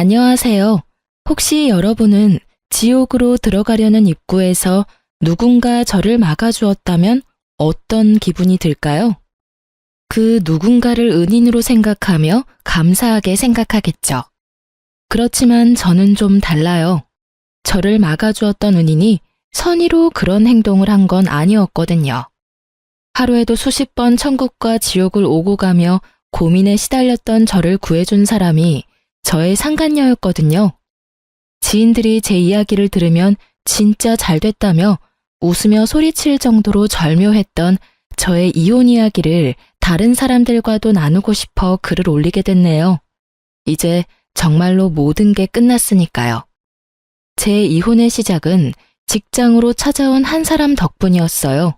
안녕하세요. 혹시 여러분은 지옥으로 들어가려는 입구에서 누군가 저를 막아주었다면 어떤 기분이 들까요? 그 누군가를 은인으로 생각하며 감사하게 생각하겠죠. 그렇지만 저는 좀 달라요. 저를 막아주었던 은인이 선의로 그런 행동을 한 건 아니었거든요. 하루에도 수십 번 천국과 지옥을 오고 가며 고민에 시달렸던 저를 구해준 사람이 저의 상간녀였거든요. 지인들이 제 이야기를 들으면 진짜 잘 됐다며 웃으며 소리칠 정도로 절묘했던 저의 이혼 이야기를 다른 사람들과도 나누고 싶어 글을 올리게 됐네요. 이제 정말로 모든 게 끝났으니까요. 제 이혼의 시작은 직장으로 찾아온 한 사람 덕분이었어요.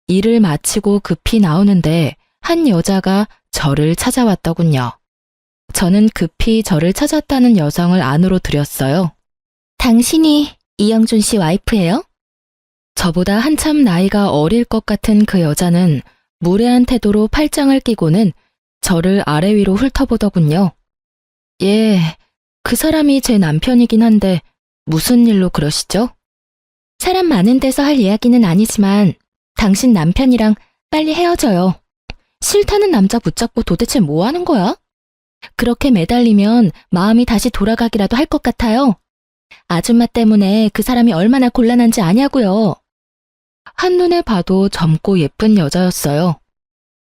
일을 마치고 급히 나오는데 한 여자가 저를 찾아왔더군요. 저는 급히 저를 찾았다는 여성을 안으로 들였어요. 당신이 이영준 씨 와이프예요? 저보다 한참 나이가 어릴 것 같은 그 여자는 무례한 태도로 팔짱을 끼고는 저를 아래 위로 훑어보더군요. 예, 그 사람이 제 남편이긴 한데 무슨 일로 그러시죠? 사람 많은 데서 할 이야기는 아니지만 당신 남편이랑 빨리 헤어져요. 싫다는 남자 붙잡고 도대체 뭐 하는 거야? 그렇게 매달리면 마음이 다시 돌아가기라도 할 것 같아요. 아줌마 때문에 그 사람이 얼마나 곤란한지 아냐고요. 한눈에 봐도 젊고 예쁜 여자였어요.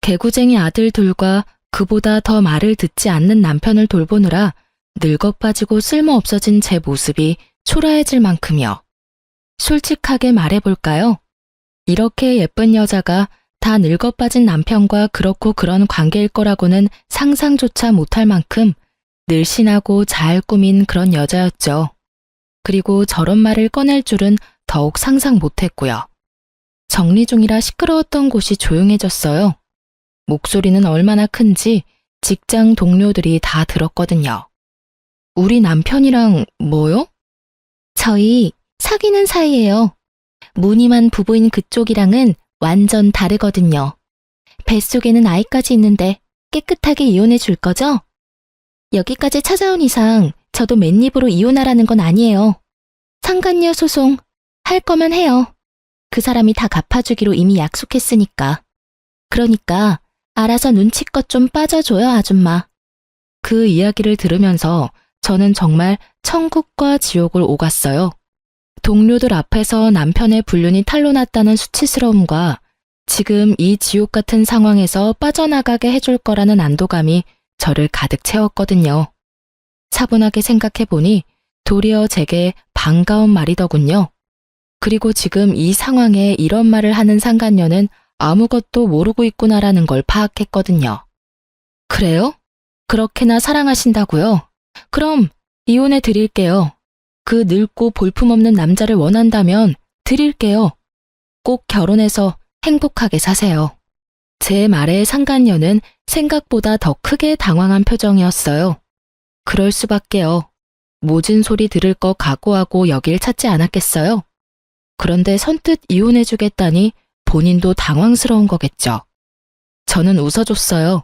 개구쟁이 아들 둘과 그보다 더 말을 듣지 않는 남편을 돌보느라 늙어 빠지고 쓸모없어진 제 모습이 초라해질 만큼이요. 솔직하게 말해볼까요? 이렇게 예쁜 여자가 다 늙어 빠진 남편과 그렇고 그런 관계일 거라고는 상상조차 못할 만큼 늘씬하고 잘 꾸민 그런 여자였죠. 그리고 저런 말을 꺼낼 줄은 더욱 상상 못했고요. 정리 중이라 시끄러웠던 곳이 조용해졌어요. 목소리는 얼마나 큰지 직장 동료들이 다 들었거든요. 우리 남편이랑 뭐요? 저희 사귀는 사이예요. 무늬만 부부인 그쪽이랑은 완전 다르거든요. 뱃속에는 아이까지 있는데 깨끗하게 이혼해 줄 거죠? 여기까지 찾아온 이상 저도 맨입으로 이혼하라는 건 아니에요. 상간녀 소송 할 거면 해요. 그 사람이 다 갚아주기로 이미 약속했으니까. 그러니까 알아서 눈치껏 좀 빠져줘요, 아줌마. 그 이야기를 들으면서 저는 정말 천국과 지옥을 오갔어요. 동료들 앞에서 남편의 불륜이 탄로났다는 수치스러움과 지금 이 지옥 같은 상황에서 빠져나가게 해줄 거라는 안도감이 저를 가득 채웠거든요. 차분하게 생각해보니 도리어 제게 반가운 말이더군요. 그리고 지금 이 상황에 이런 말을 하는 상간녀는 아무것도 모르고 있구나라는 걸 파악했거든요. 그래요? 그렇게나 사랑하신다고요? 그럼 이혼해 드릴게요. 그 늙고 볼품없는 남자를 원한다면 드릴게요. 꼭 결혼해서 행복하게 사세요. 제 말에 상간녀는 생각보다 더 크게 당황한 표정이었어요. 그럴 수밖에요. 모진 소리 들을 거 각오하고 여길 찾지 않았겠어요? 그런데 선뜻 이혼해주겠다니 본인도 당황스러운 거겠죠. 저는 웃어줬어요.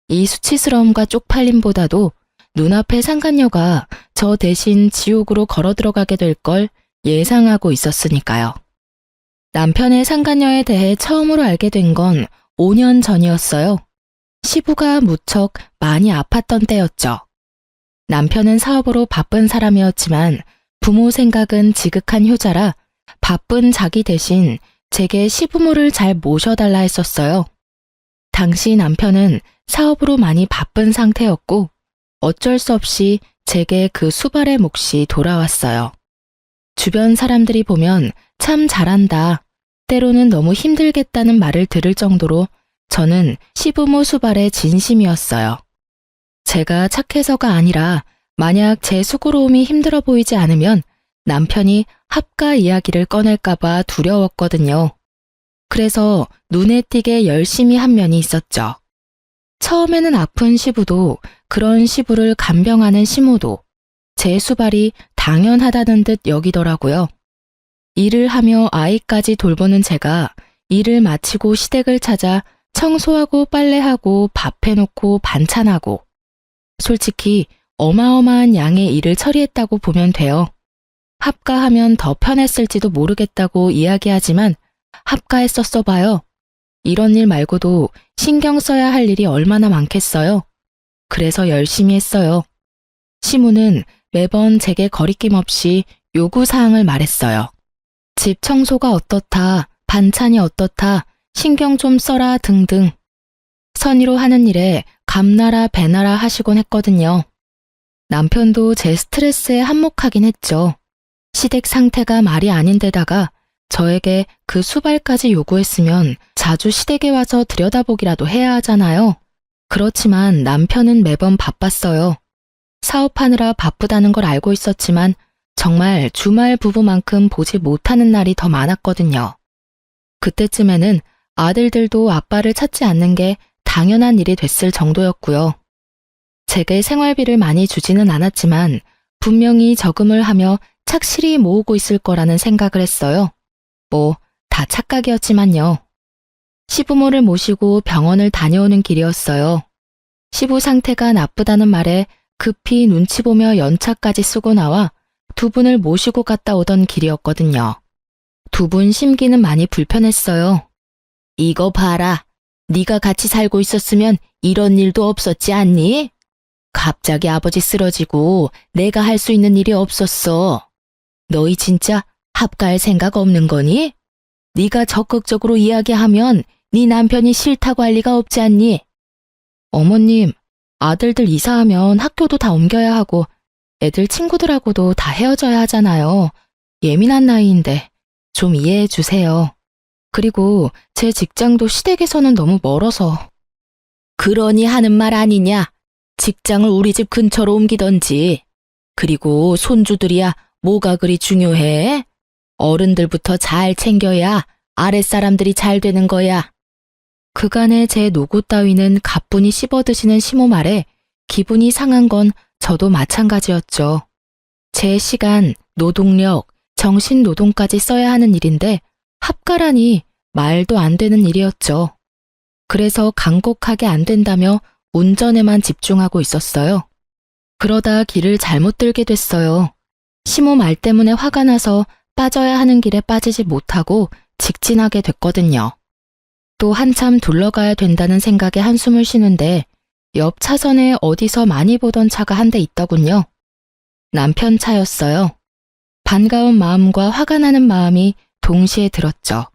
이 수치스러움과 쪽팔림보다도 눈앞에 상간녀가 저 대신 지옥으로 걸어 들어가게 될 걸 예상하고 있었으니까요. 남편의 상간녀에 대해 처음으로 알게 된 건 5년 전이었어요. 시부가 무척 많이 아팠던 때였죠. 남편은 사업으로 바쁜 사람이었지만 부모 생각은 지극한 효자라 바쁜 자기 대신 제게 시부모를 잘 모셔달라 했었어요. 당시 남편은 사업으로 많이 바쁜 상태였고 어쩔 수 없이 제게 그 수발의 몫이 돌아왔어요. 주변 사람들이 보면 참 잘한다, 때로는 너무 힘들겠다는 말을 들을 정도로 저는 시부모 수발의 진심이었어요. 제가 착해서가 아니라 만약 제 수고로움이 힘들어 보이지 않으면 남편이 합가 이야기를 꺼낼까봐 두려웠거든요. 그래서 눈에 띄게 열심히 한 면이 있었죠. 처음에는 아픈 시부도 그런 시부를 간병하는 시모도 제 수발이 당연하다는 듯 여기더라고요. 일을 하며 아이까지 돌보는 제가 일을 마치고 시댁을 찾아 청소하고 빨래하고 밥 해놓고 반찬하고 솔직히 어마어마한 양의 일을 처리했다고 보면 돼요. 합가하면 더 편했을지도 모르겠다고 이야기하지만 합가했었어 봐요. 이런 일 말고도 신경 써야 할 일이 얼마나 많겠어요. 그래서 열심히 했어요. 시무는 매번 제게 거리낌 없이 요구사항을 말했어요. 집 청소가 어떻다, 반찬이 어떻다, 신경 좀 써라 등등. 선의로 하는 일에 감나라 배나라 하시곤 했거든요. 남편도 제 스트레스에 한몫하긴 했죠. 시댁 상태가 말이 아닌데다가 저에게 그 수발까지 요구했으면 자주 시댁에 와서 들여다보기라도 해야 하잖아요. 그렇지만 남편은 매번 바빴어요. 사업하느라 바쁘다는 걸 알고 있었지만 정말 주말 부부만큼 보지 못하는 날이 더 많았거든요. 그때쯤에는 아들들도 아빠를 찾지 않는 게 당연한 일이 됐을 정도였고요. 제게 생활비를 많이 주지는 않았지만 분명히 저금을 하며 착실히 모으고 있을 거라는 생각을 했어요. 뭐 다 착각이었지만요. 시부모를 모시고 병원을 다녀오는 길이었어요. 시부 상태가 나쁘다는 말에 급히 눈치 보며 연차까지 쓰고 나와 두 분을 모시고 갔다 오던 길이었거든요. 두 분 심기는 많이 불편했어요. 이거 봐라. 네가 같이 살고 있었으면 이런 일도 없었지 않니? 갑자기 아버지 쓰러지고 내가 할 수 있는 일이 없었어. 너희 진짜 합가할 생각 없는 거니? 네가 적극적으로 이야기하면 네 남편이 싫다고 할 리가 없지 않니? 어머님, 아들들 이사하면 학교도 다 옮겨야 하고 애들 친구들하고도 다 헤어져야 하잖아요. 예민한 나이인데 좀 이해해 주세요. 그리고 제 직장도 시댁에서는 너무 멀어서. 그러니 하는 말 아니냐? 직장을 우리 집 근처로 옮기던지. 그리고 손주들이야 뭐가 그리 중요해? 어른들부터 잘 챙겨야 아랫사람들이 잘 되는 거야. 그간의 제 노고 따위는 가뿐히 씹어드시는 시모 말에 기분이 상한 건 저도 마찬가지였죠. 제 시간, 노동력, 정신노동까지 써야 하는 일인데 합가라니 말도 안 되는 일이었죠. 그래서 간곡하게 안 된다며 운전에만 집중하고 있었어요. 그러다 길을 잘못 들게 됐어요. 시모 말 때문에 화가 나서 빠져야 하는 길에 빠지지 못하고 직진하게 됐거든요. 또 한참 둘러가야 된다는 생각에 한숨을 쉬는데 옆 차선에 어디서 많이 보던 차가 한 대 있더군요. 남편 차였어요. 반가운 마음과 화가 나는 마음이 동시에 들었죠.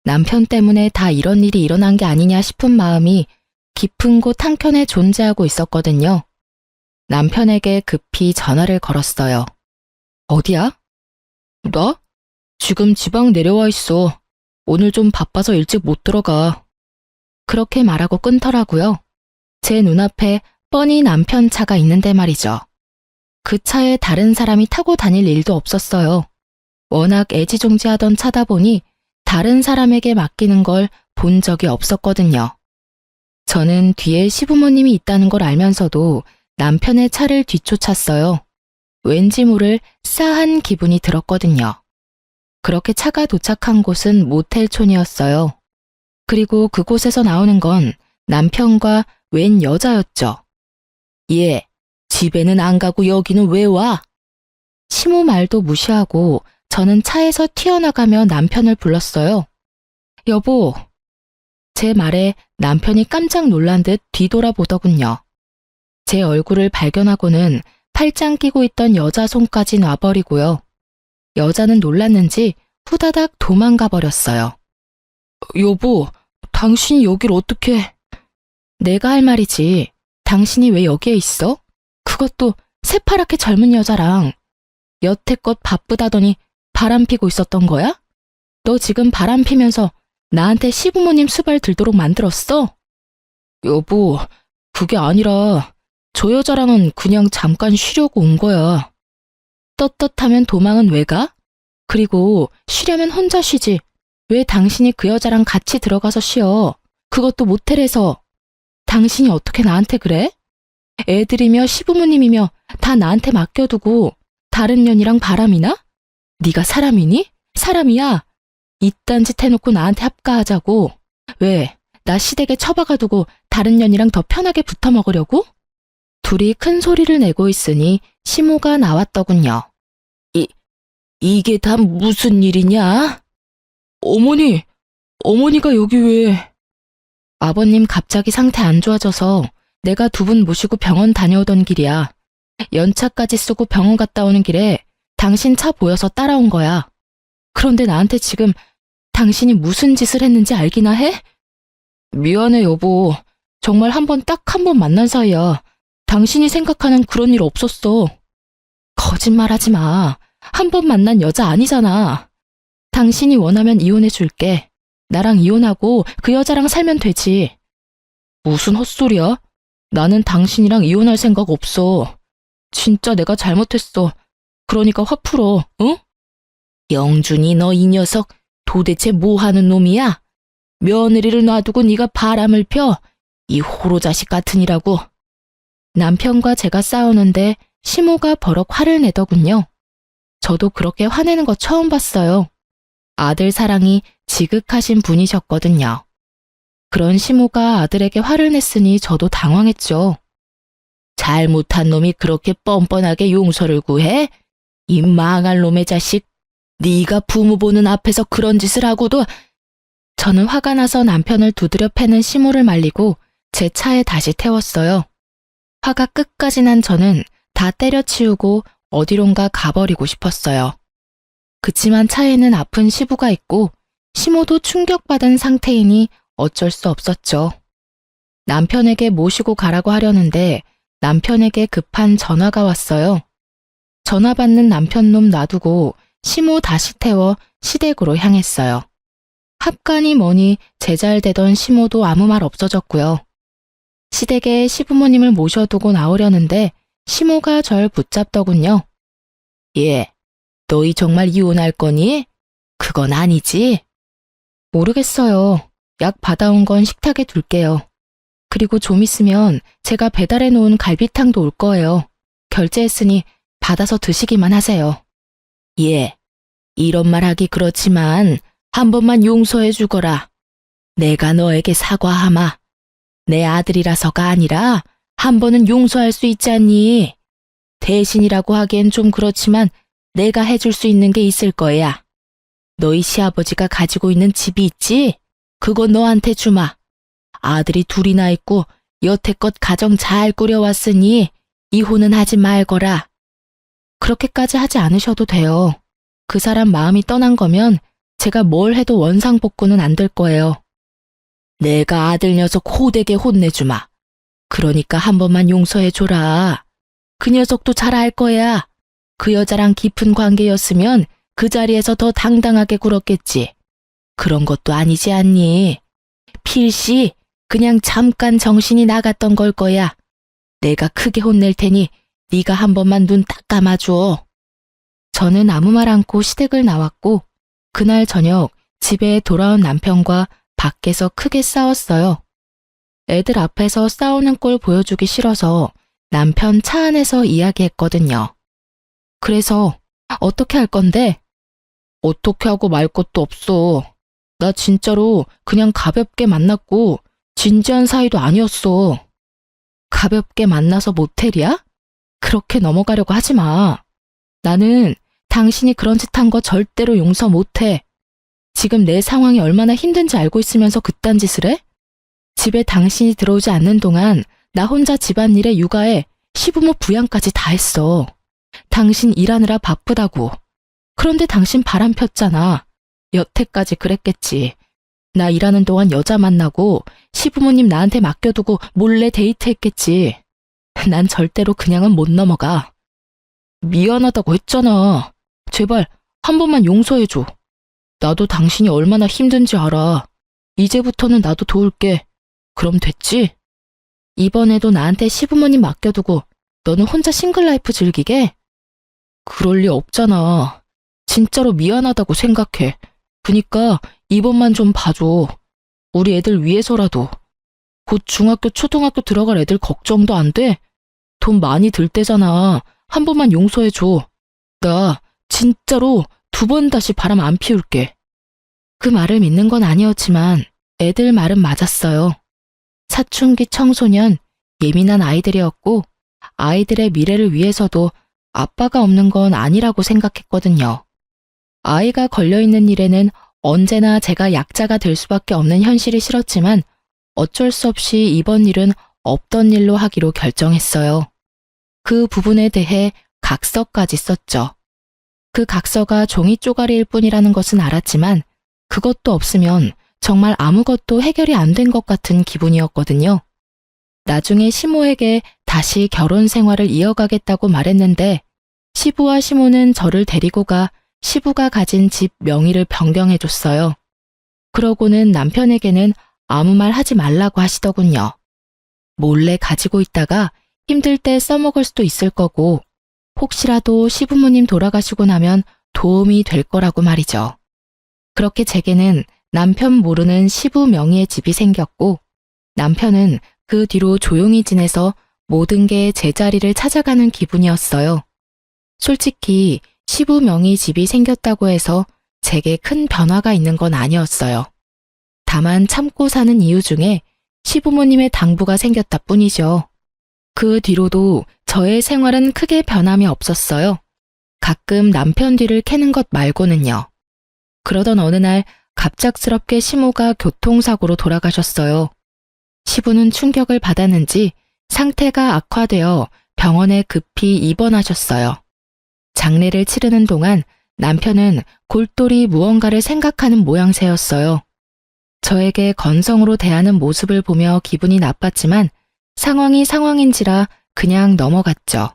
남편 때문에 다 이런 일이 일어난 게 아니냐 싶은 마음이 깊은 곳 한켠에 존재하고 있었거든요. 남편에게 급히 전화를 걸었어요. 어디야? 나? 지금 지방 내려와 있어. 오늘 좀 바빠서 일찍 못 들어가. 그렇게 말하고 끊더라고요. 제 눈앞에 뻔히 남편 차가 있는데 말이죠. 그 차에 다른 사람이 타고 다닐 일도 없었어요. 워낙 애지중지하던 차다 보니 다른 사람에게 맡기는 걸 본 적이 없었거든요. 저는 뒤에 시부모님이 있다는 걸 알면서도 남편의 차를 뒤쫓았어요. 왠지 모를 싸한 기분이 들었거든요. 그렇게 차가 도착한 곳은 모텔촌이었어요. 그리고 그곳에서 나오는 건 남편과 웬 여자였죠. 얘, 집에는 안 가고 여기는 왜 와? 시모 말도 무시하고 저는 차에서 튀어나가며 남편을 불렀어요. 여보. 제 말에 남편이 깜짝 놀란 듯 뒤돌아보더군요. 제 얼굴을 발견하고는 팔짱 끼고 있던 여자 손까지 놔버리고요. 여자는 놀랐는지 후다닥 도망가 버렸어요. 여보, 당신이 여길 어떻게... 내가 할 말이지. 당신이 왜 여기에 있어? 그것도 새파랗게 젊은 여자랑. 여태껏 바쁘다더니 바람 피고 있었던 거야? 너 지금 바람 피면서 나한테 시부모님 수발 들도록 만들었어? 여보, 그게 아니라 저 여자랑은 그냥 잠깐 쉬려고 온 거야. 떳떳하면 도망은 왜 가? 그리고 쉬려면 혼자 쉬지. 왜 당신이 그 여자랑 같이 들어가서 쉬어? 그것도 모텔에서. 당신이 어떻게 나한테 그래? 애들이며 시부모님이며 다 나한테 맡겨두고 다른 년이랑 바람이나? 네가 사람이니? 사람이야. 이딴 짓 해놓고 나한테 합가하자고. 왜? 나 시댁에 처박아두고 다른 년이랑 더 편하게 붙어 먹으려고? 둘이 큰 소리를 내고 있으니 시모가 나왔더군요. 이게 다 무슨 일이냐? 어머니가 여기 왜? 아버님 갑자기 상태 안 좋아져서 내가 두 분 모시고 병원 다녀오던 길이야. 연차까지 쓰고 병원 갔다 오는 길에 당신 차 보여서 따라온 거야. 그런데 나한테 지금 당신이 무슨 짓을 했는지 알기나 해? 미안해, 여보. 정말 딱 한 번 만난 사이야. 당신이 생각하는 그런 일 없었어. 거짓말하지 마. 한 번 만난 여자 아니잖아. 당신이 원하면 이혼해 줄게. 나랑 이혼하고 그 여자랑 살면 되지. 무슨 헛소리야? 나는 당신이랑 이혼할 생각 없어. 진짜 내가 잘못했어. 그러니까 화 풀어, 응? 영준이, 너 이 녀석 도대체 뭐 하는 놈이야? 며느리를 놔두고 네가 바람을 펴? 이 호로 자식 같으니라고. 남편과 제가 싸우는데 시모가 버럭 화를 내더군요. 저도 그렇게 화내는 거 처음 봤어요. 아들 사랑이 지극하신 분이셨거든요. 그런 시모가 아들에게 화를 냈으니 저도 당황했죠. 잘못한 놈이 그렇게 뻔뻔하게 용서를 구해? 이 망할 놈의 자식. 네가 부모 보는 앞에서 그런 짓을 하고도. 저는 화가 나서 남편을 두드려 패는 시모를 말리고 제 차에 다시 태웠어요. 화가 끝까지 난 저는 다 때려치우고 어디론가 가버리고 싶었어요. 그치만 차에는 아픈 시부가 있고 시모도 충격받은 상태이니 어쩔 수 없었죠. 남편에게 모시고 가라고 하려는데 남편에게 급한 전화가 왔어요. 전화 받는 남편놈 놔두고 시모 다시 태워 시댁으로 향했어요. 합간이 뭐니 제잘되던 시모도 아무 말 없어졌고요. 시댁에 시부모님을 모셔두고 나오려는데 시모가 절 붙잡더군요. 예, 너희 정말 이혼할 거니? 그건 아니지? 모르겠어요. 약 받아온 건 식탁에 둘게요. 그리고 좀 있으면 제가 배달해 놓은 갈비탕도 올 거예요. 결제했으니 받아서 드시기만 하세요. 예, 이런 말 하기 그렇지만 한 번만 용서해 주거라. 내가 너에게 사과하마. 내 아들이라서가 아니라 한 번은 용서할 수 있지 않니? 대신이라고 하기엔 좀 그렇지만 내가 해줄 수 있는 게 있을 거야. 너희 시아버지가 가지고 있는 집이 있지? 그거 너한테 주마. 아들이 둘이나 있고 여태껏 가정 잘 꾸려왔으니 이혼은 하지 말거라. 그렇게까지 하지 않으셔도 돼요. 그 사람 마음이 떠난 거면 제가 뭘 해도 원상복구는 안 될 거예요. 내가 아들 녀석 호되게 혼내주마. 그러니까 한 번만 용서해줘라. 그 녀석도 잘 알 거야. 그 여자랑 깊은 관계였으면 그 자리에서 더 당당하게 굴었겠지. 그런 것도 아니지 않니? 필시 그냥 잠깐 정신이 나갔던 걸 거야. 내가 크게 혼낼 테니 네가 한 번만 눈 딱 감아줘. 저는 아무 말 않고 시댁을 나왔고 그날 저녁 집에 돌아온 남편과 밖에서 크게 싸웠어요. 애들 앞에서 싸우는 꼴 보여주기 싫어서 남편 차 안에서 이야기했거든요. 그래서 어떻게 할 건데? 어떻게 하고 말 것도 없어. 나 진짜로 그냥 가볍게 만났고 진지한 사이도 아니었어. 가볍게 만나서 모텔이야? 그렇게 넘어가려고 하지 마. 나는 당신이 그런 짓 한 거 절대로 용서 못해. 지금 내 상황이 얼마나 힘든지 알고 있으면서 그딴 짓을 해? 집에 당신이 들어오지 않는 동안 나 혼자 집안일에 육아에 시부모 부양까지 다 했어. 당신 일하느라 바쁘다고. 그런데 당신 바람 폈잖아. 여태까지 그랬겠지. 나 일하는 동안 여자 만나고 시부모님 나한테 맡겨두고 몰래 데이트했겠지. 난 절대로 그냥은 못 넘어가. 미안하다고 했잖아. 제발 한 번만 용서해줘. 나도 당신이 얼마나 힘든지 알아. 이제부터는 나도 도울게. 그럼 됐지? 이번에도 나한테 시부모님 맡겨두고 너는 혼자 싱글라이프 즐기게? 그럴 리 없잖아. 진짜로 미안하다고 생각해. 그니까 이번만 좀 봐줘. 우리 애들 위해서라도. 곧 중학교, 초등학교 들어갈 애들 걱정도 안 돼? 돈 많이 들 때잖아. 한 번만 용서해줘. 나 진짜로 2번 다시 바람 안 피울게. 그 말을 믿는 건 아니었지만 애들 말은 맞았어요. 사춘기 청소년, 예민한 아이들이었고 아이들의 미래를 위해서도 아빠가 없는 건 아니라고 생각했거든요. 아이가 걸려있는 일에는 언제나 제가 약자가 될 수밖에 없는 현실이 싫었지만 어쩔 수 없이 이번 일은 없던 일로 하기로 결정했어요. 그 부분에 대해 각서까지 썼죠. 그 각서가 종이 쪼가리일 뿐이라는 것은 알았지만 그것도 없으면 정말 아무것도 해결이 안 된 것 같은 기분이었거든요. 나중에 시모에게 다시 결혼 생활을 이어가겠다고 말했는데 시부와 시모는 저를 데리고 가 시부가 가진 집 명의를 변경해줬어요. 그러고는 남편에게는 아무 말 하지 말라고 하시더군요. 몰래 가지고 있다가 힘들 때 써먹을 수도 있을 거고 혹시라도 시부모님 돌아가시고 나면 도움이 될 거라고 말이죠. 그렇게 제게는 남편 모르는 시부 명의의 집이 생겼고 남편은 그 뒤로 조용히 지내서 모든 게 제자리를 찾아가는 기분이었어요. 솔직히 시부 명의 집이 생겼다고 해서 제게 큰 변화가 있는 건 아니었어요. 다만 참고 사는 이유 중에 시부모님의 당부가 생겼다 뿐이죠. 그 뒤로도 저의 생활은 크게 변함이 없었어요. 가끔 남편 뒤를 캐는 것 말고는요. 그러던 어느 날 갑작스럽게 시모가 교통사고로 돌아가셨어요. 시부는 충격을 받았는지 상태가 악화되어 병원에 급히 입원하셨어요. 장례를 치르는 동안 남편은 골똘히 무언가를 생각하는 모양새였어요. 저에게 건성으로 대하는 모습을 보며 기분이 나빴지만 상황이 상황인지라 그냥 넘어갔죠.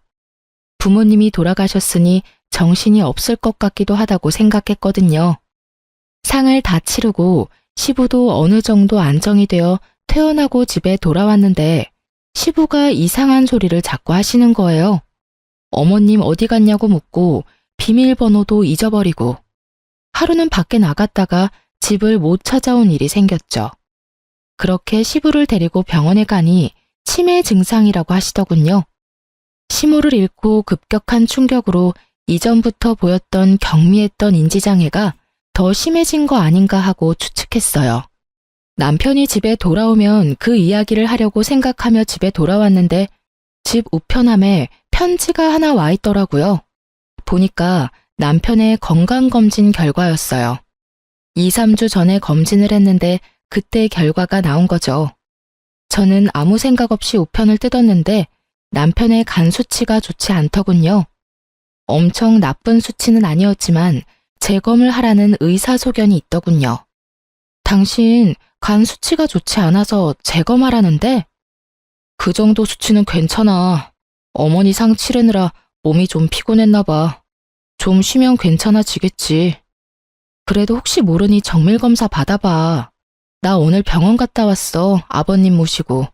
부모님이 돌아가셨으니 정신이 없을 것 같기도 하다고 생각했거든요. 상을 다 치르고 시부도 어느 정도 안정이 되어 퇴원하고 집에 돌아왔는데 시부가 이상한 소리를 자꾸 하시는 거예요. 어머님 어디 갔냐고 묻고 비밀번호도 잊어버리고 하루는 밖에 나갔다가 집을 못 찾아온 일이 생겼죠. 그렇게 시부를 데리고 병원에 가니 치매 증상이라고 하시더군요. 시모를 잃고 급격한 충격으로 이전부터 보였던 경미했던 인지장애가 더 심해진 거 아닌가 하고 추측했어요. 남편이 집에 돌아오면 그 이야기를 하려고 생각하며 집에 돌아왔는데 집 우편함에 편지가 하나 와 있더라고요. 보니까 남편의 건강검진 결과였어요. 2, 3주 전에 검진을 했는데 그때 결과가 나온 거죠. 저는 아무 생각 없이 우편을 뜯었는데 남편의 간 수치가 좋지 않더군요. 엄청 나쁜 수치는 아니었지만 재검을 하라는 의사소견이 있더군요. 당신 간 수치가 좋지 않아서 재검하라는데? 그 정도 수치는 괜찮아. 어머니 상 치르느라 몸이 좀 피곤했나 봐. 좀 쉬면 괜찮아지겠지. 그래도 혹시 모르니 정밀검사 받아봐. 나 오늘 병원 갔다 왔어. 아버님 모시고.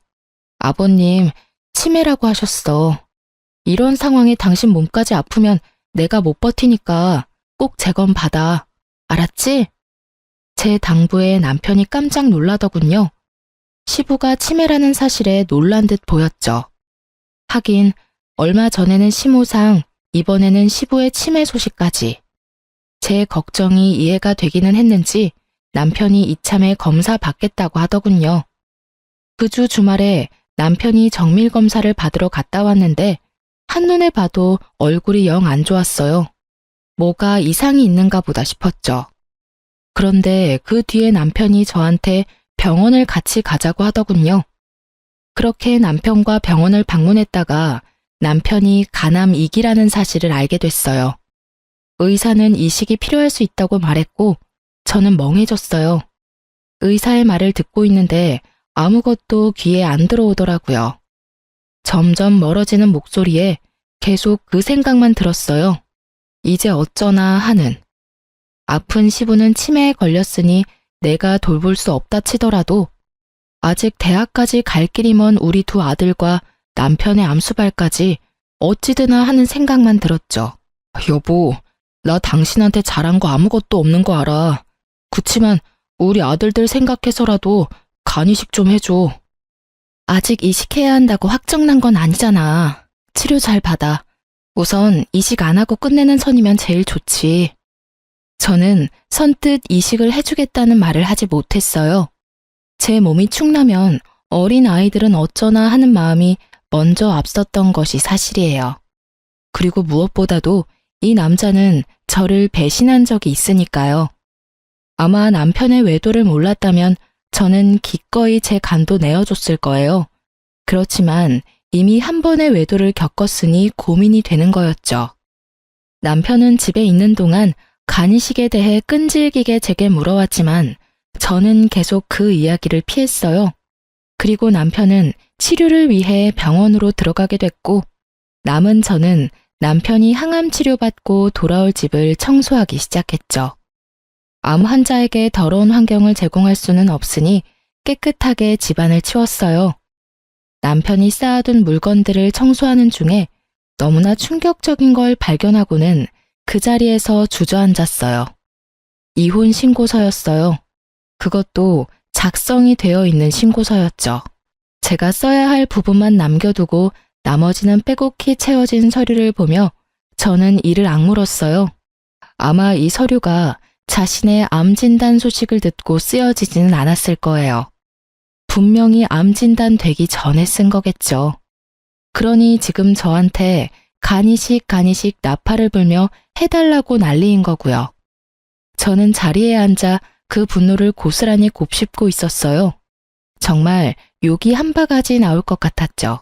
아버님 치매라고 하셨어. 이런 상황에 당신 몸까지 아프면 내가 못 버티니까 꼭 재검 받아. 알았지? 제 당부에 남편이 깜짝 놀라더군요. 시부가 치매라는 사실에 놀란 듯 보였죠. 하긴 얼마 전에는 시모상, 이번에는 시부의 치매 소식까지. 제 걱정이 이해가 되기는 했는지 남편이 이참에 검사 받겠다고 하더군요. 그 주 주말에 남편이 정밀검사를 받으러 갔다 왔는데 한눈에 봐도 얼굴이 영 안 좋았어요. 뭐가 이상이 있는가 보다 싶었죠. 그런데 그 뒤에 남편이 저한테 병원을 같이 가자고 하더군요. 그렇게 남편과 병원을 방문했다가 남편이 간암 2기라는 사실을 알게 됐어요. 의사는 이식이 필요할 수 있다고 말했고 저는 멍해졌어요. 의사의 말을 듣고 있는데 아무것도 귀에 안 들어오더라고요. 점점 멀어지는 목소리에 계속 그 생각만 들었어요. 이제 어쩌나 하는. 아픈 시부는 치매에 걸렸으니 내가 돌볼 수 없다 치더라도 아직 대학까지 갈 길이 먼 우리 두 아들과 남편의 암수발까지 어찌되나 하는 생각만 들었죠. 여보, 나 당신한테 잘한 거 아무것도 없는 거 알아. 그치만 우리 아들들 생각해서라도 간이식 좀 해줘. 아직 이식해야 한다고 확정난 건 아니잖아. 치료 잘 받아. 우선 이식 안 하고 끝내는 선이면 제일 좋지. 저는 선뜻 이식을 해주겠다는 말을 하지 못했어요. 제 몸이 축나면 어린 아이들은 어쩌나 하는 마음이 먼저 앞섰던 것이 사실이에요. 그리고 무엇보다도 이 남자는 저를 배신한 적이 있으니까요. 아마 남편의 외도를 몰랐다면 저는 기꺼이 제 간도 내어줬을 거예요. 그렇지만 이미 한 번의 외도를 겪었으니 고민이 되는 거였죠. 남편은 집에 있는 동안 간이식에 대해 끈질기게 제게 물어왔지만 저는 계속 그 이야기를 피했어요. 그리고 남편은 치료를 위해 병원으로 들어가게 됐고 남은 저는 남편이 항암 치료받고 돌아올 집을 청소하기 시작했죠. 암 환자에게 더러운 환경을 제공할 수는 없으니 깨끗하게 집안을 치웠어요. 남편이 쌓아둔 물건들을 청소하는 중에 너무나 충격적인 걸 발견하고는 그 자리에서 주저앉았어요. 이혼 신고서였어요. 그것도 작성이 되어 있는 신고서였죠. 제가 써야 할 부분만 남겨두고 나머지는 빼곡히 채워진 서류를 보며 저는 이를 악물었어요. 아마 이 서류가 자신의 암 진단 소식을 듣고 쓰여지지는 않았을 거예요. 분명히 암 진단 되기 전에 쓴 거겠죠. 그러니 지금 저한테 간이식 나팔을 불며 해달라고 난리인 거고요. 저는 자리에 앉아 그 분노를 고스란히 곱씹고 있었어요. 정말 욕이 한 바가지 나올 것 같았죠.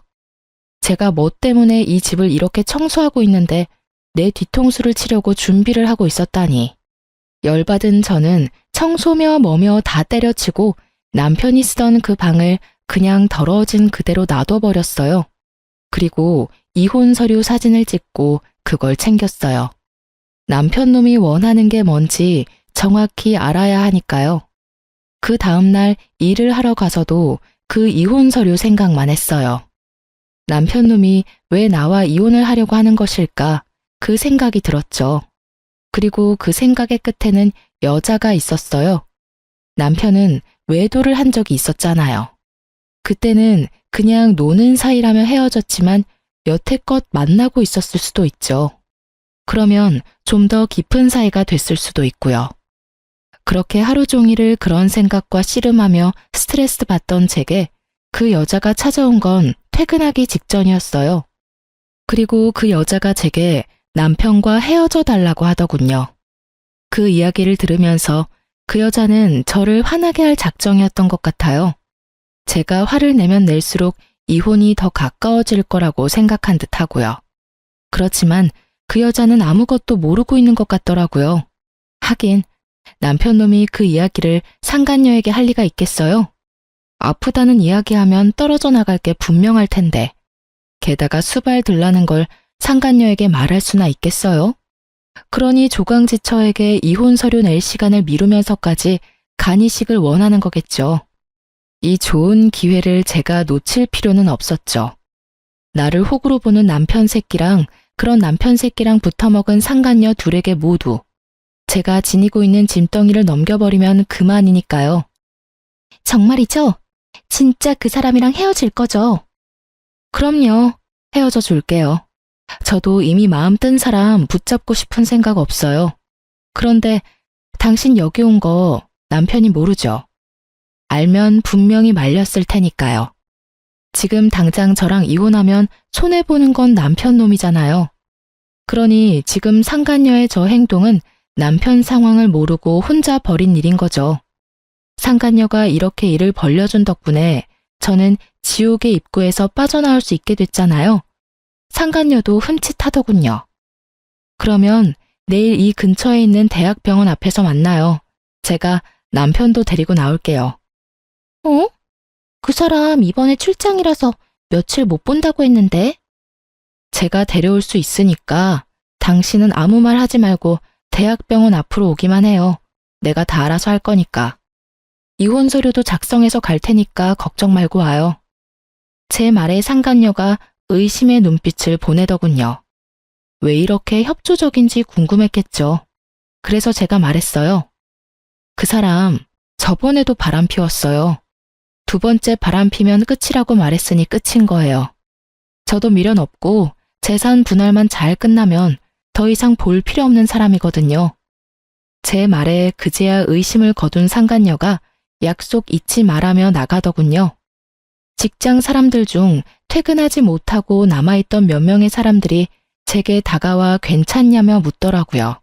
제가 뭐 때문에 이 집을 이렇게 청소하고 있는데 내 뒤통수를 치려고 준비를 하고 있었다니. 열받은 저는 청소며 뭐며 다 때려치고 남편이 쓰던 그 방을 그냥 더러워진 그대로 놔둬버렸어요. 그리고 이혼 서류 사진을 찍고 그걸 챙겼어요. 남편 놈이 원하는 게 뭔지 정확히 알아야 하니까요. 그 다음날 일을 하러 가서도 그 이혼 서류 생각만 했어요. 남편 놈이 왜 나와 이혼을 하려고 하는 것일까? 그 생각이 들었죠. 그리고 그 생각의 끝에는 여자가 있었어요. 남편은 외도를 한 적이 있었잖아요. 그때는 그냥 노는 사이라며 헤어졌지만 여태껏 만나고 있었을 수도 있죠. 그러면 좀 더 깊은 사이가 됐을 수도 있고요. 그렇게 하루 종일을 그런 생각과 씨름하며 스트레스 받던 제게 그 여자가 찾아온 건 퇴근하기 직전이었어요. 그리고 그 여자가 제게 남편과 헤어져 달라고 하더군요. 그 이야기를 들으면서 그 여자는 저를 화나게 할 작정이었던 것 같아요. 제가 화를 내면 낼수록 이혼이 더 가까워질 거라고 생각한 듯 하고요. 그렇지만 그 여자는 아무것도 모르고 있는 것 같더라고요. 하긴 남편 놈이 그 이야기를 상간녀에게 할 리가 있겠어요? 아프다는 이야기하면 떨어져 나갈 게 분명할 텐데 게다가 수발 들라는 걸 상간녀에게 말할 수나 있겠어요? 그러니 조강지처에게 이혼 서류 낼 시간을 미루면서까지 간이식을 원하는 거겠죠. 이 좋은 기회를 제가 놓칠 필요는 없었죠. 나를 호구로 보는 남편 새끼랑 그런 남편 새끼랑 붙어먹은 상간녀 둘에게 모두 제가 지니고 있는 짐덩이를 넘겨버리면 그만이니까요. 정말이죠? 진짜 그 사람이랑 헤어질 거죠? 그럼요. 헤어져 줄게요. 저도 이미 마음 뜬 사람 붙잡고 싶은 생각 없어요. 그런데 당신 여기 온 거 남편이 모르죠? 알면 분명히 말렸을 테니까요. 지금 당장 저랑 이혼하면 손해보는 건 남편 놈이잖아요. 그러니 지금 상간녀의 저 행동은 남편 상황을 모르고 혼자 벌인 일인 거죠. 상간녀가 이렇게 일을 벌려준 덕분에 저는 지옥의 입구에서 빠져나올 수 있게 됐잖아요. 상간녀도 흠칫하더군요. 그러면 내일 이 근처에 있는 대학병원 앞에서 만나요. 제가 남편도 데리고 나올게요. 어? 그 사람 이번에 출장이라서 며칠 못 본다고 했는데? 제가 데려올 수 있으니까 당신은 아무 말 하지 말고 대학병원 앞으로 오기만 해요. 내가 다 알아서 할 거니까. 이혼 서류도 작성해서 갈 테니까 걱정 말고 와요. 제 말에 상간녀가 의심의 눈빛을 보내더군요. 왜 이렇게 협조적인지 궁금했겠죠. 그래서 제가 말했어요. 그 사람 저번에도 바람 피웠어요. 두 번째 바람 피면 끝이라고 말했으니 끝인 거예요. 저도 미련 없고 재산 분할만 잘 끝나면 더 이상 볼 필요 없는 사람이거든요. 제 말에 그제야 의심을 거둔 상간녀가 약속 잊지 말라며 나가더군요. 직장 사람들 중 퇴근하지 못하고 남아있던 몇 명의 사람들이 제게 다가와 괜찮냐며 묻더라고요.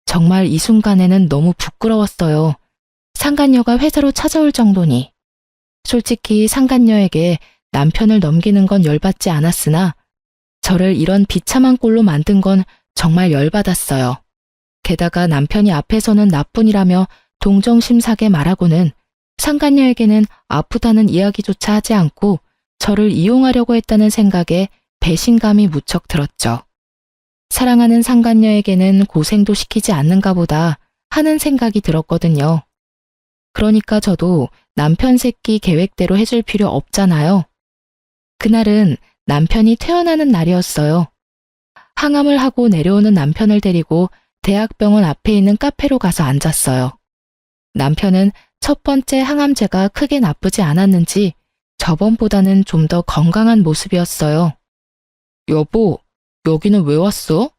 정말 이 순간에는 너무 부끄러웠어요. 상간녀가 회사로 찾아올 정도니. 솔직히 상간녀에게 남편을 넘기는 건 열받지 않았으나 저를 이런 비참한 꼴로 만든 건 정말 열받았어요. 게다가 남편이 앞에서는 나뿐이라며 동정심사게 말하고는 상간녀에게는 아프다는 이야기조차 하지 않고 저를 이용하려고 했다는 생각에 배신감이 무척 들었죠. 사랑하는 상간녀에게는 고생도 시키지 않는가 보다 하는 생각이 들었거든요. 그러니까 저도 남편 새끼 계획대로 해줄 필요 없잖아요. 그날은 남편이 퇴원하는 날이었어요. 항암을 하고 내려오는 남편을 데리고 대학병원 앞에 있는 카페로 가서 앉았어요. 남편은 첫 번째 항암제가 크게 나쁘지 않았는지 저번보다는 좀 더 건강한 모습이었어요. 여보, 여기는 왜 왔어?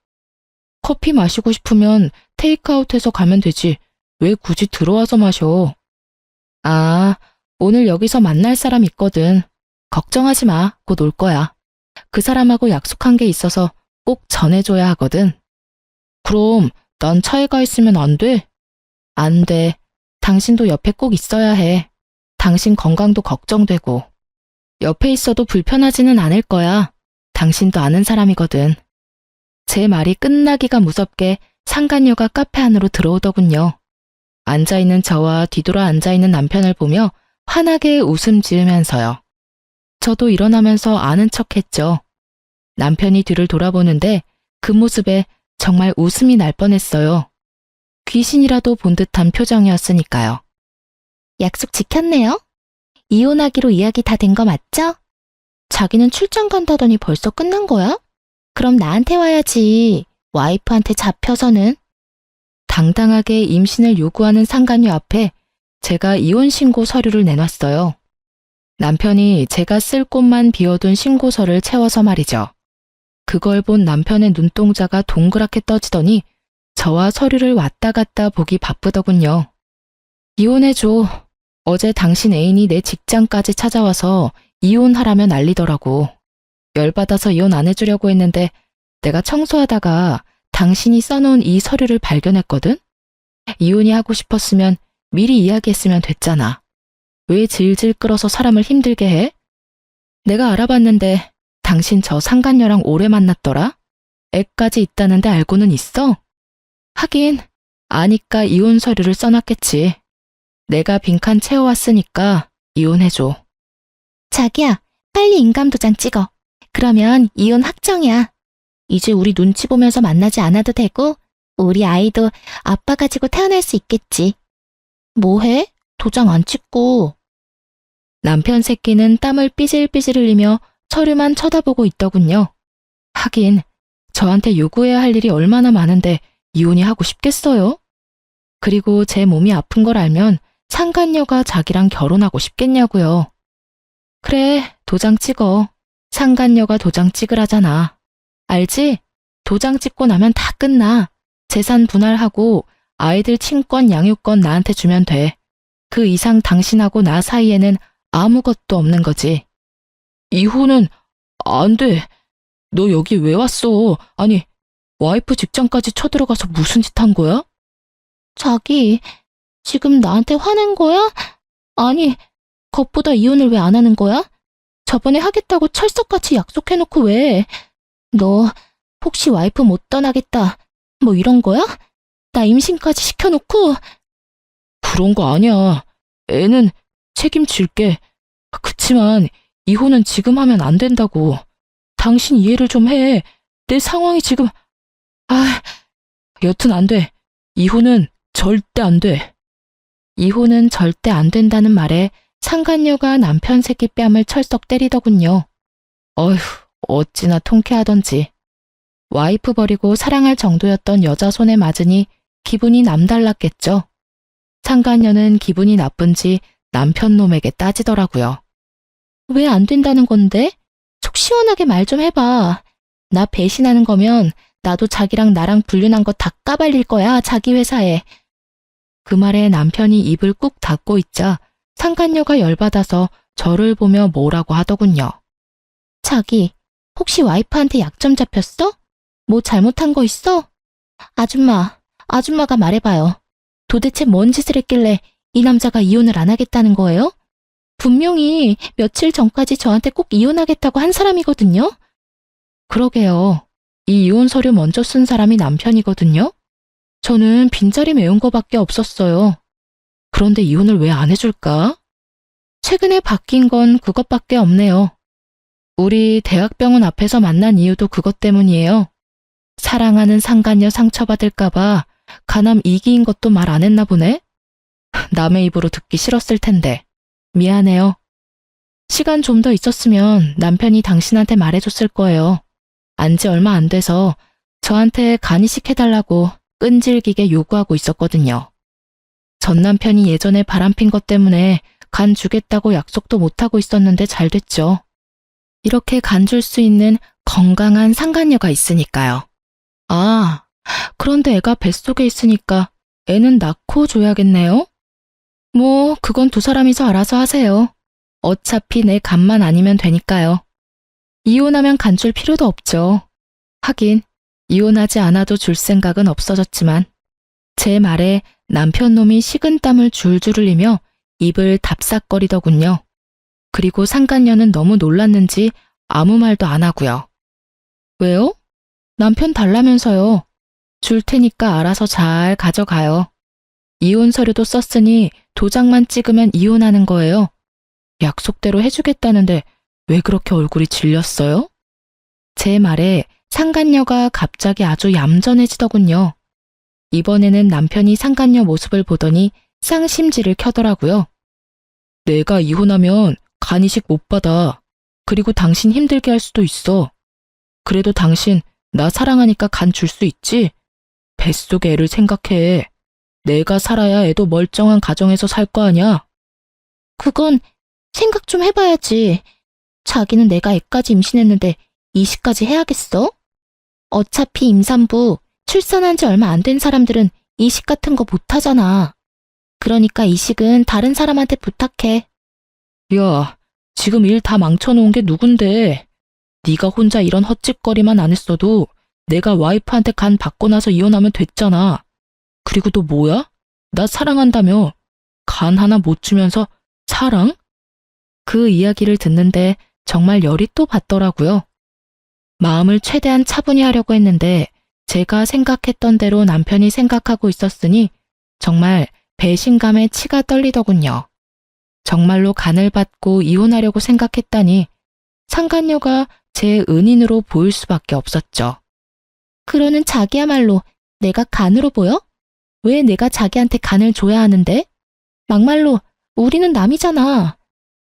커피 마시고 싶으면 테이크아웃해서 가면 되지. 왜 굳이 들어와서 마셔? 아, 오늘 여기서 만날 사람 있거든. 걱정하지 마. 곧 올 거야. 그 사람하고 약속한 게 있어서 꼭 전해줘야 하거든. 그럼 난 차에 가 있으면 안 돼? 안 돼. 당신도 옆에 꼭 있어야 해. 당신 건강도 걱정되고. 옆에 있어도 불편하지는 않을 거야. 당신도 아는 사람이거든. 제 말이 끝나기가 무섭게 상간녀가 카페 안으로 들어오더군요. 앉아있는 저와 뒤돌아 앉아있는 남편을 보며 환하게 웃음 지으면서요. 저도 일어나면서 아는 척했죠. 남편이 뒤를 돌아보는데 그 모습에 정말 웃음이 날 뻔했어요. 귀신이라도 본 듯한 표정이었으니까요. 약속 지켰네요. 이혼하기로 이야기 다 된 거 맞죠? 자기는 출장 간다더니 벌써 끝난 거야? 그럼 나한테 와야지. 와이프한테 잡혀서는. 당당하게 임신을 요구하는 상간녀 앞에 제가 이혼 신고 서류를 내놨어요. 남편이 제가 쓸 곳만 비워둔 신고서를 채워서 말이죠. 그걸 본 남편의 눈동자가 동그랗게 떠지더니 저와 서류를 왔다 갔다 보기 바쁘더군요. 이혼해줘. 어제 당신 애인이 내 직장까지 찾아와서 이혼하라며 난리더라고. 열받아서 이혼 안 해주려고 했는데 내가 청소하다가 당신이 써놓은 이 서류를 발견했거든? 이혼이 하고 싶었으면 미리 이야기했으면 됐잖아. 왜 질질 끌어서 사람을 힘들게 해? 내가 알아봤는데 당신 저 상간녀랑 오래 만났더라? 애까지 있다는데 알고는 있어? 하긴 아니까 이혼 서류를 써놨겠지. 내가 빈칸 채워왔으니까 이혼해줘. 자기야, 빨리 인감도장 찍어. 그러면 이혼 확정이야. 이제 우리 눈치 보면서 만나지 않아도 되고 우리 아이도 아빠 가지고 태어날 수 있겠지. 뭐해? 도장 안 찍고. 남편 새끼는 땀을 삐질삐질 흘리며 서류만 쳐다보고 있더군요. 하긴 저한테 요구해야 할 일이 얼마나 많은데 이혼이 하고 싶겠어요? 그리고 제 몸이 아픈 걸 알면 상간녀가 자기랑 결혼하고 싶겠냐고요. 그래, 도장 찍어. 상간녀가 도장 찍으라잖아. 알지? 도장 찍고 나면 다 끝나. 재산 분할하고 아이들 친권, 양육권 나한테 주면 돼. 그 이상 당신하고 나 사이에는 아무것도 없는 거지. 이혼은 안 돼. 너 여기 왜 왔어? 아니, 와이프 직장까지 쳐들어가서 무슨 짓 한 거야? 자기, 지금 나한테 화낸 거야? 아니, 겉보다 이혼을 왜 안 하는 거야? 저번에 하겠다고 철석같이 약속해놓고 왜? 너 혹시 와이프 못 떠나겠다 뭐 이런 거야? 나 임신까지 시켜놓고. 그런 거 아니야. 애는 책임질게. 그치만 이혼은 지금 하면 안 된다고. 당신 이해를 좀 해. 내 상황이 지금... 여튼 안 돼. 이혼은 절대 안 돼. 이혼은 절대 안 된다는 말에 상간녀가 남편 새끼 뺨을 철썩 때리더군요. 어휴, 어찌나 통쾌하던지. 와이프 버리고 사랑할 정도였던 여자 손에 맞으니 기분이 남달랐겠죠. 상간녀는 기분이 나쁜지 남편 놈에게 따지더라고요. 왜 안 된다는 건데? 속 시원하게 말 좀 해봐. 나 배신하는 거면 나도 자기랑 나랑 불륜한 거 다 까발릴 거야, 자기 회사에. 그 말에 남편이 입을 꾹 닫고 있자 상간녀가 열받아서 저를 보며 뭐라고 하더군요. 자기, 혹시 와이프한테 약점 잡혔어? 뭐 잘못한 거 있어? 아줌마가 말해봐요. 도대체 뭔 짓을 했길래 이 남자가 이혼을 안 하겠다는 거예요? 분명히 며칠 전까지 저한테 꼭 이혼하겠다고 한 사람이거든요? 그러게요. 이 이혼 서류 먼저 쓴 사람이 남편이거든요? 저는 빈자리 메운 거밖에 없었어요. 그런데 이혼을 왜 안 해줄까? 최근에 바뀐 건 그것밖에 없네요. 우리 대학병원 앞에서 만난 이유도 그것 때문이에요. 사랑하는 상간녀 상처받을까봐 가남 이기인 것도 말 안 했나 보네? 남의 입으로 듣기 싫었을 텐데. 미안해요. 시간 좀 더 있었으면 남편이 당신한테 말해줬을 거예요. 안지 얼마 안 돼서 저한테 간이식 해달라고 끈질기게 요구하고 있었거든요. 전 남편이 예전에 바람핀 것 때문에 간 주겠다고 약속도 못하고 있었는데 잘 됐죠. 이렇게 간 줄 수 있는 건강한 상간녀가 있으니까요. 아, 그런데 애가 뱃속에 있으니까 애는 낳고 줘야겠네요? 뭐, 그건 두 사람이서 알아서 하세요. 어차피 내 간만 아니면 되니까요. 이혼하면 간 줄 필요도 없죠. 하긴, 이혼하지 않아도 줄 생각은 없어졌지만, 제 말에 남편 놈이 식은땀을 줄줄 흘리며 입을 답싹거리더군요. 그리고 상간녀는 너무 놀랐는지 아무 말도 안 하고요. 왜요? 남편 달라면서요. 줄 테니까 알아서 잘 가져가요. 이혼 서류도 썼으니 도장만 찍으면 이혼하는 거예요. 약속대로 해주겠다는데 왜 그렇게 얼굴이 질렸어요? 제 말에 상간녀가 갑자기 아주 얌전해지더군요. 이번에는 남편이 상간녀 모습을 보더니 쌍심지를 켜더라고요. 내가 이혼하면 간이식 못 받아. 그리고 당신 힘들게 할 수도 있어. 그래도 당신 나 사랑하니까 간 줄 수 있지? 뱃속의 애를 생각해. 내가 살아야 애도 멀쩡한 가정에서 살 거 아냐? 그건 생각 좀 해봐야지. 자기는 내가 애까지 임신했는데 이식까지 해야겠어? 어차피 임산부, 출산한 지 얼마 안 된 사람들은 이식 같은 거 못하잖아. 그러니까 이식은 다른 사람한테 부탁해. 야, 지금 일 다 망쳐놓은 게 누군데? 네가 혼자 이런 헛짓거리만 안 했어도 내가 와이프한테 간 받고 나서 이혼하면 됐잖아. 그리고 너 뭐야? 나 사랑한다며. 간 하나 못 주면서 사랑? 그 이야기를 듣는데 정말 열이 또 받더라고요. 마음을 최대한 차분히 하려고 했는데 제가 생각했던 대로 남편이 생각하고 있었으니 정말 배신감에 치가 떨리더군요. 정말로 간을 받고 이혼하려고 생각했다니 상간녀가 제 은인으로 보일 수밖에 없었죠. 그러는 자기야말로 내가 간으로 보여? 왜 내가 자기한테 간을 줘야 하는데? 막말로 우리는 남이잖아.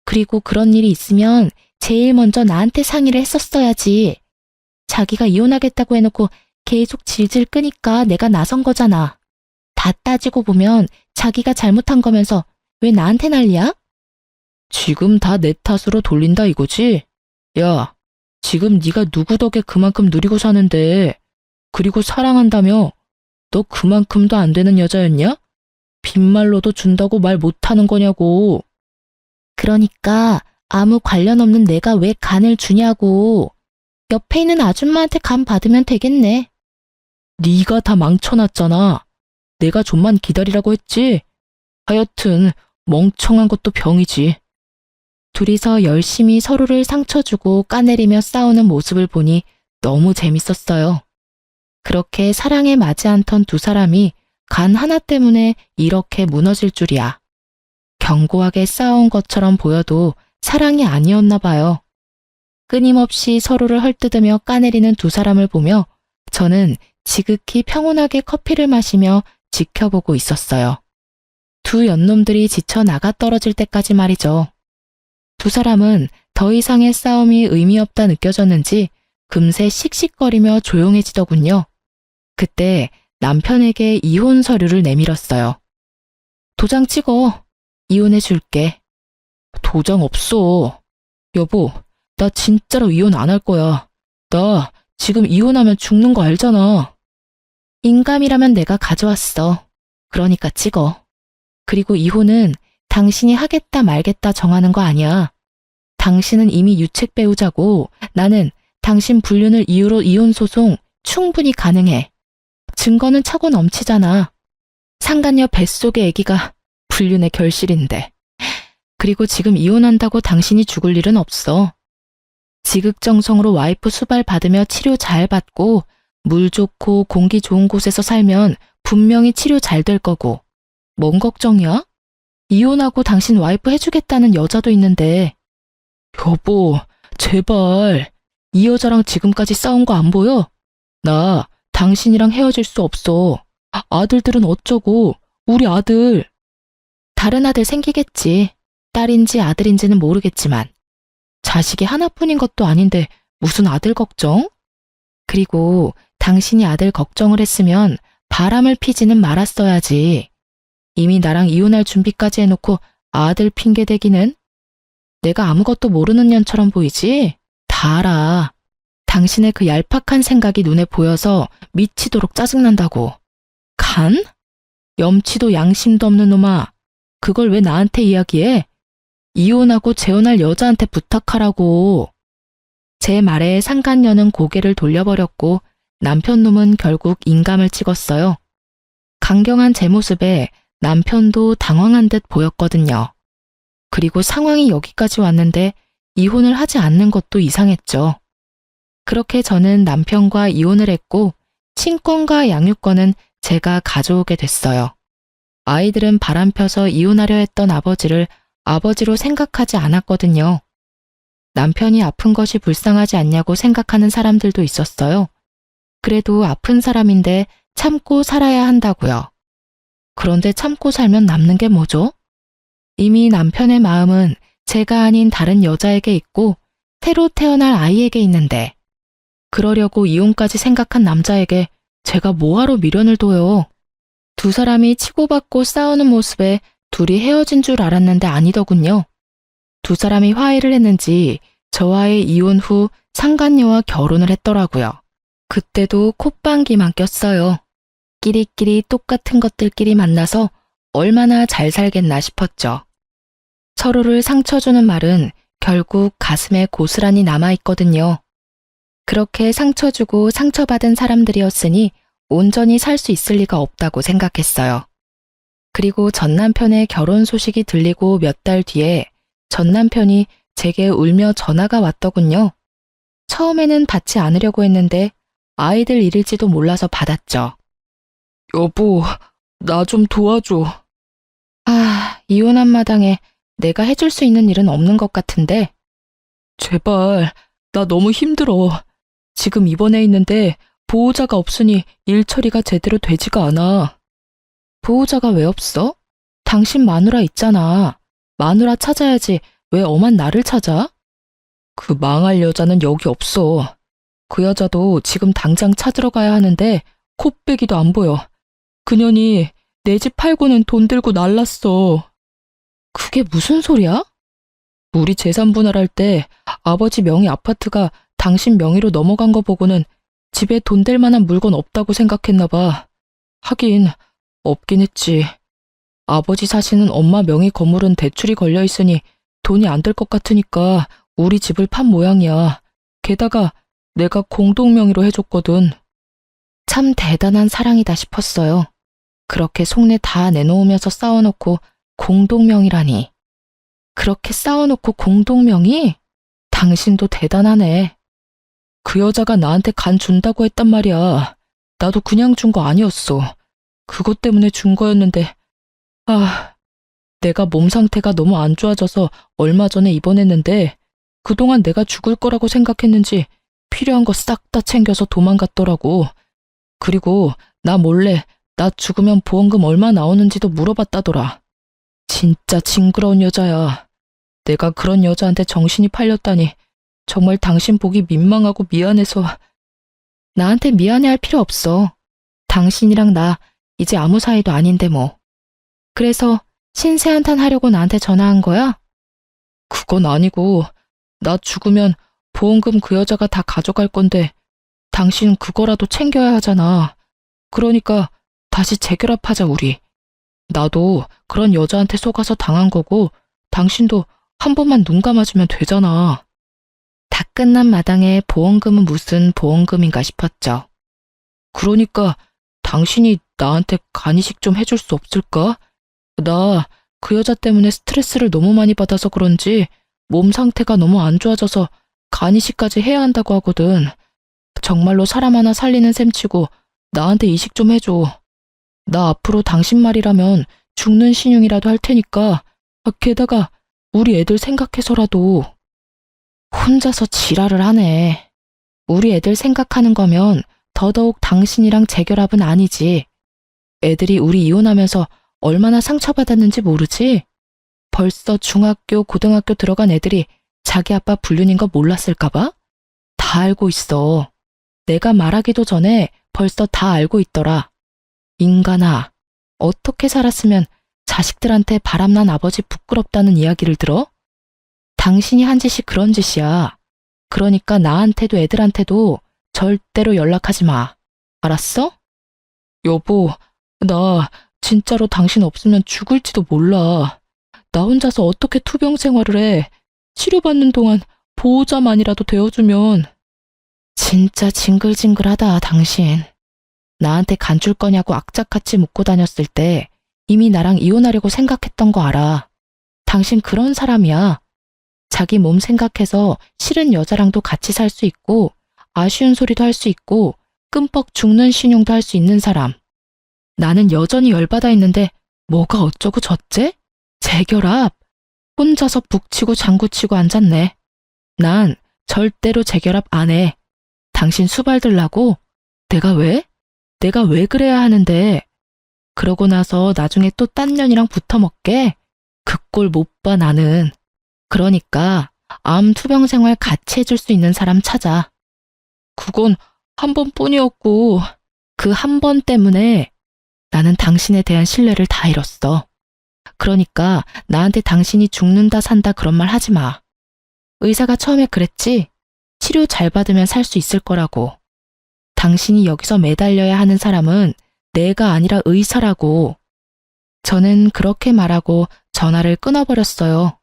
그리고 그런 일이 있으면 제일 먼저 나한테 상의를 했었어야지. 자기가 이혼하겠다고 해놓고 계속 질질 끄니까 내가 나선 거잖아. 다 따지고 보면 자기가 잘못한 거면서 왜 나한테 난리야? 지금 다 내 탓으로 돌린다 이거지? 야, 지금 네가 누구 덕에 그만큼 누리고 사는데, 그리고 사랑한다며? 너 그만큼도 안 되는 여자였냐? 빈말로도 준다고 말 못하는 거냐고. 그러니까 아무 관련 없는 내가 왜 간을 주냐고. 옆에 있는 아줌마한테 간 받으면 되겠네. 네가 다 망쳐놨잖아. 내가 좀만 기다리라고 했지. 하여튼 멍청한 것도 병이지. 둘이서 열심히 서로를 상처주고 까내리며 싸우는 모습을 보니 너무 재밌었어요. 그렇게 사랑에 맞지 않던 두 사람이 간 하나 때문에 이렇게 무너질 줄이야. 견고하게 싸운 것처럼 보여도 사랑이 아니었나 봐요. 끊임없이 서로를 헐뜯으며 까내리는 두 사람을 보며 저는 지극히 평온하게 커피를 마시며 지켜보고 있었어요. 두 연놈들이 지쳐 나가 떨어질 때까지 말이죠. 두 사람은 더 이상의 싸움이 의미 없다 느껴졌는지 금세 씩씩거리며 조용해지더군요. 그때 남편에게 이혼 서류를 내밀었어요. 도장 찍어. 이혼해 줄게. 도장 없어. 여보, 나 진짜로 이혼 안 할 거야. 나 지금 이혼하면 죽는 거 알잖아. 인감이라면 내가 가져왔어. 그러니까 찍어. 그리고 이혼은 당신이 하겠다 말겠다 정하는 거 아니야. 당신은 이미 유책 배우자고 나는 당신 불륜을 이유로 이혼 소송 충분히 가능해. 증거는 차고 넘치잖아. 상간녀 뱃속의 아기가 불륜의 결실인데. 그리고 지금 이혼한다고 당신이 죽을 일은 없어. 지극정성으로 와이프 수발 받으며 치료 잘 받고 물 좋고 공기 좋은 곳에서 살면 분명히 치료 잘 될 거고. 뭔 걱정이야? 이혼하고 당신 와이프 해주겠다는 여자도 있는데. 여보, 제발. 이 여자랑 지금까지 싸운 거 안 보여? 나 당신이랑 헤어질 수 없어. 아들들은 어쩌고, 우리 아들. 다른 아들 생기겠지. 딸인지 아들인지는 모르겠지만. 자식이 하나뿐인 것도 아닌데 무슨 아들 걱정? 그리고 당신이 아들 걱정을 했으면 바람을 피지는 말았어야지. 이미 나랑 이혼할 준비까지 해놓고 아들 핑계대기는? 내가 아무것도 모르는 년처럼 보이지? 다 알아. 당신의 그 얄팍한 생각이 눈에 보여서 미치도록 짜증난다고. 간? 염치도 양심도 없는 놈아. 그걸 왜 나한테 이야기해? 이혼하고 재혼할 여자한테 부탁하라고. 제 말에 상간녀는 고개를 돌려버렸고 남편 놈은 결국 인감을 찍었어요. 강경한 제 모습에 남편도 당황한 듯 보였거든요. 그리고 상황이 여기까지 왔는데 이혼을 하지 않는 것도 이상했죠. 그렇게 저는 남편과 이혼을 했고 친권과 양육권은 제가 가져오게 됐어요. 아이들은 바람 펴서 이혼하려 했던 아버지를 아버지로 생각하지 않았거든요. 남편이 아픈 것이 불쌍하지 않냐고 생각하는 사람들도 있었어요. 그래도 아픈 사람인데 참고 살아야 한다고요. 그런데 참고 살면 남는 게 뭐죠? 이미 남편의 마음은 제가 아닌 다른 여자에게 있고 새로 태어날 아이에게 있는데 그러려고 이혼까지 생각한 남자에게 제가 뭐하러 미련을 둬요. 두 사람이 치고받고 싸우는 모습에 둘이 헤어진 줄 알았는데 아니더군요. 두 사람이 화해를 했는지 저와의 이혼 후 상간녀와 결혼을 했더라고요. 그때도 콧방귀만 꼈어요. 끼리끼리 똑같은 것들끼리 만나서 얼마나 잘 살겠나 싶었죠. 서로를 상처 주는 말은 결국 가슴에 고스란히 남아있거든요. 그렇게 상처 주고 상처받은 사람들이었으니 온전히 살 수 있을 리가 없다고 생각했어요. 그리고 전 남편의 결혼 소식이 들리고 몇 달 뒤에 전 남편이 제게 울며 전화가 왔더군요. 처음에는 받지 않으려고 했는데 아이들 일일지도 몰라서 받았죠. 여보, 나 좀 도와줘. 이혼한 마당에 내가 해줄 수 있는 일은 없는 것 같은데. 제발, 나 너무 힘들어. 지금 입원해 있는데 보호자가 없으니 일 처리가 제대로 되지가 않아. 보호자가 왜 없어? 당신 마누라 있잖아. 마누라 찾아야지 왜 엄한 나를 찾아? 그 망할 여자는 여기 없어. 그 여자도 지금 당장 찾으러 가야 하는데 코빼기도 안 보여. 그년이 내 집 팔고는 돈 들고 날랐어. 그게 무슨 소리야? 우리 재산 분할할 때 아버지 명의 아파트가 당신 명의로 넘어간 거 보고는 집에 돈 될 만한 물건 없다고 생각했나 봐. 하긴 없긴 했지. 아버지 사시는 엄마 명의 건물은 대출이 걸려 있으니 돈이 안 될 것 같으니까 우리 집을 판 모양이야. 게다가 내가 공동 명의로 해줬거든. 참 대단한 사랑이다 싶었어요. 그렇게 속내 다 내놓으면서 싸워놓고 공동명의라니. 그렇게 싸워놓고 공동명의? 당신도 대단하네. 그 여자가 나한테 간 준다고 했단 말이야. 나도 그냥 준 거 아니었어. 그것 때문에 준 거였는데 내가 몸 상태가 너무 안 좋아져서 얼마 전에 입원했는데 그동안 내가 죽을 거라고 생각했는지 필요한 거 싹 다 챙겨서 도망갔더라고. 그리고 나 몰래 나 죽으면 보험금 얼마 나오는지도 물어봤다더라. 진짜 징그러운 여자야. 내가 그런 여자한테 정신이 팔렸다니 정말 당신 보기 민망하고 미안해서. 나한테 미안해할 필요 없어. 당신이랑 나 이제 아무 사이도 아닌데 뭐. 그래서 신세한탄 하려고 나한테 전화한 거야? 그건 아니고 나 죽으면 보험금 그 여자가 다 가져갈 건데 당신 그거라도 챙겨야 하잖아. 그러니까 다시 재결합하자 우리. 나도 그런 여자한테 속아서 당한 거고 당신도 한 번만 눈 감아주면 되잖아. 다 끝난 마당에 보험금은 무슨 보험금인가 싶었죠. 그러니까 당신이 나한테 간이식 좀 해줄 수 없을까? 나 그 여자 때문에 스트레스를 너무 많이 받아서 그런지 몸 상태가 너무 안 좋아져서 간이식까지 해야 한다고 하거든. 정말로 사람 하나 살리는 셈치고 나한테 이식 좀 해줘. 나 앞으로 당신 말이라면 죽는 신용이라도 할 테니까. 게다가 우리 애들 생각해서라도. 혼자서 지랄을 하네. 우리 애들 생각하는 거면 더더욱 당신이랑 재결합은 아니지. 애들이 우리 이혼하면서 얼마나 상처받았는지 모르지? 벌써 중학교, 고등학교 들어간 애들이 자기 아빠 불륜인 거 몰랐을까봐? 다 알고 있어. 내가 말하기도 전에 벌써 다 알고 있더라. 인간아, 어떻게 살았으면 자식들한테 바람난 아버지 부끄럽다는 이야기를 들어? 당신이 한 짓이 그런 짓이야. 그러니까 나한테도 애들한테도 절대로 연락하지 마. 알았어? 여보, 나 진짜로 당신 없으면 죽을지도 몰라. 나 혼자서 어떻게 투병 생활을 해. 치료받는 동안 보호자만이라도 되어주면. 진짜 징글징글하다, 당신. 나한테 간 줄 거냐고 악착같이 묻고 다녔을 때 이미 나랑 이혼하려고 생각했던 거 알아. 당신 그런 사람이야. 자기 몸 생각해서 싫은 여자랑도 같이 살 수 있고 아쉬운 소리도 할 수 있고 끔뻑 죽는 신용도 할 수 있는 사람. 나는 여전히 열받아 있는데 뭐가 어쩌고 저째? 재결합. 혼자서 북치고 장구치고 앉았네. 난 절대로 재결합 안 해. 당신 수발 들라고? 내가 왜? 내가 왜 그래야 하는데? 그러고 나서 나중에 또 딴 년이랑 붙어먹게? 그 꼴 못 봐 나는. 그러니까 암 투병 생활 같이 해줄 수 있는 사람 찾아. 그건 한 번뿐이었고. 그 한 번 때문에 나는 당신에 대한 신뢰를 다 잃었어. 그러니까 나한테 당신이 죽는다 산다 그런 말 하지 마. 의사가 처음에 그랬지? 치료 잘 받으면 살 수 있을 거라고. 당신이 여기서 매달려야 하는 사람은 내가 아니라 의사라고. 저는 그렇게 말하고 전화를 끊어버렸어요.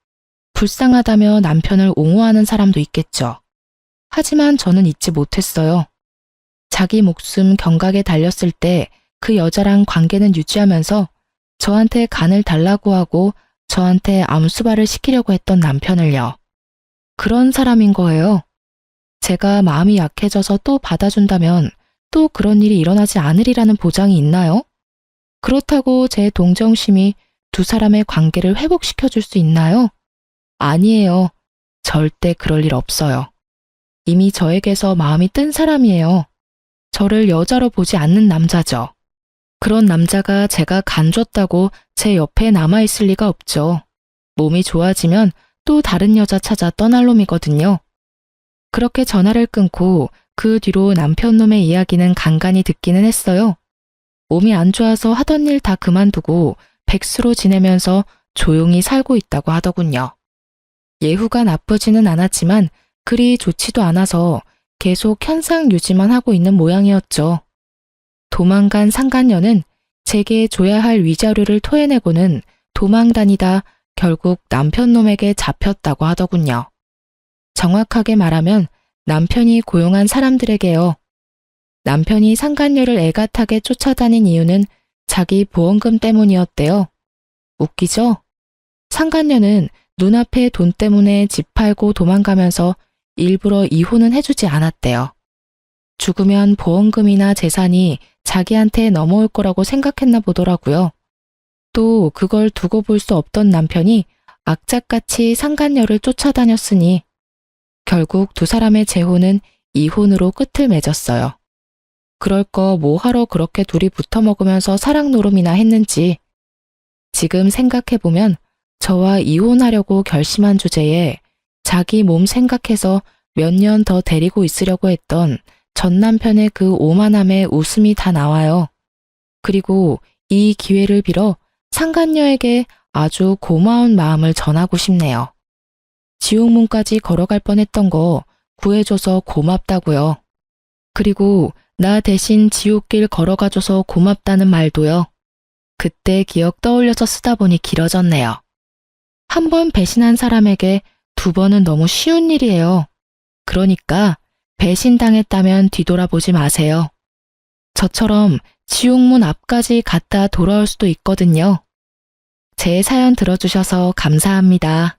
불쌍하다며 남편을 옹호하는 사람도 있겠죠. 하지만 저는 잊지 못했어요. 자기 목숨 경각에 달렸을 때 그 여자랑 관계는 유지하면서 저한테 간을 달라고 하고 저한테 암수발을 시키려고 했던 남편을요. 그런 사람인 거예요. 제가 마음이 약해져서 또 받아준다면 또 그런 일이 일어나지 않으리라는 보장이 있나요? 그렇다고 제 동정심이 두 사람의 관계를 회복시켜줄 수 있나요? 아니에요. 절대 그럴 일 없어요. 이미 저에게서 마음이 뜬 사람이에요. 저를 여자로 보지 않는 남자죠. 그런 남자가 제가 간 줬다고 제 옆에 남아있을 리가 없죠. 몸이 좋아지면 또 다른 여자 찾아 떠날 놈이거든요. 그렇게 전화를 끊고 그 뒤로 남편 놈의 이야기는 간간히 듣기는 했어요. 몸이 안 좋아서 하던 일 다 그만두고 백수로 지내면서 조용히 살고 있다고 하더군요. 예후가 나쁘지는 않았지만 그리 좋지도 않아서 계속 현상 유지만 하고 있는 모양이었죠. 도망간 상간녀는 제게 줘야 할 위자료를 토해내고는 도망다니다 결국 남편 놈에게 잡혔다고 하더군요. 정확하게 말하면 남편이 고용한 사람들에게요. 남편이 상간녀를 애가타게 쫓아다닌 이유는 자기 보험금 때문이었대요. 웃기죠? 상간녀는 눈앞에 돈 때문에 집 팔고 도망가면서 일부러 이혼은 해주지 않았대요. 죽으면 보험금이나 재산이 자기한테 넘어올 거라고 생각했나 보더라고요. 또 그걸 두고 볼 수 없던 남편이 악착같이 상간녀를 쫓아다녔으니 결국 두 사람의 재혼은 이혼으로 끝을 맺었어요. 그럴 거 뭐하러 그렇게 둘이 붙어먹으면서 사랑 노름이나 했는지. 지금 생각해보면 저와 이혼하려고 결심한 주제에 자기 몸 생각해서 몇 년 더 데리고 있으려고 했던 전 남편의 그 오만함에 웃음이 다 나와요. 그리고 이 기회를 빌어 상간녀에게 아주 고마운 마음을 전하고 싶네요. 지옥문까지 걸어갈 뻔했던 거 구해줘서 고맙다고요. 그리고 나 대신 지옥길 걸어가줘서 고맙다는 말도요. 그때 기억 떠올려서 쓰다 보니 길어졌네요. 한 번 배신한 사람에게 두 번은 너무 쉬운 일이에요. 그러니까 배신당했다면 뒤돌아보지 마세요. 저처럼 지옥문 앞까지 갔다 돌아올 수도 있거든요. 제 사연 들어주셔서 감사합니다.